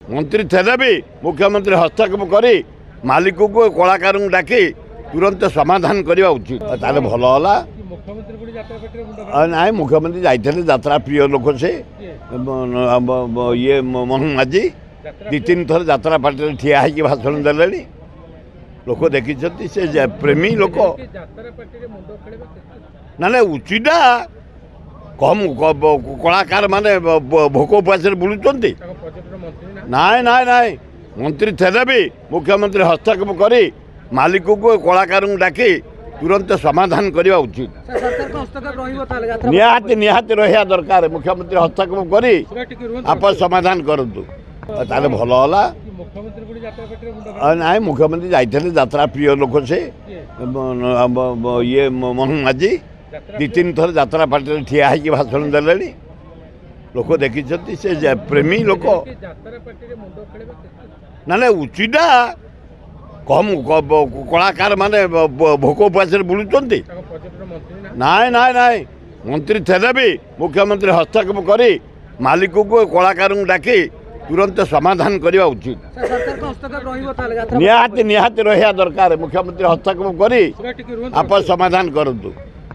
मंत्री थे भी मुख्यमंत्री हस्तक्षेप कर मालिक को कलाकार डाक तुरंत समाधान करवा उचित ताले भल है ना। मुख्यमंत्री जाते यात्रा प्रिय लोक से ये मोहन माझी दी तीन थर यात्रा पार्टी ठिया है भाषण दे लोक देखी से प्रेमी लोक ना ना उचित कम कलाकार माने भोक उपास बुलूँ नाई नाई नाई मंत्री थे भी मुख्यमंत्री हस्तक्षेप कर मालिक को कलाकार डाक तुरंत समाधान करवा उचित निहाती निहाती रहा दरकार मुख्यमंत्री हस्तक्षेप कर आप समाधान करूँ ताले भल है ना। मुख्यमंत्री जाते यात्रा प्रिय लोक से ये मोहन माझी दी तीन थर यात्रा पार्टी ठिया है भाषण दे लोक देखी से प्रेमी लोक ना ना उचित कम कलाकार माने भोक उपास बुलूँ नाई नाई नाई मंत्री थे भी मुख्यमंत्री हस्तक्षेप कर मालिक को कलाकार डाक तुरंत समाधान करवा उचित निहाती निहाती रहा दरकार मुख्यमंत्री हस्तक्षेप कर आप समाधान करूँ।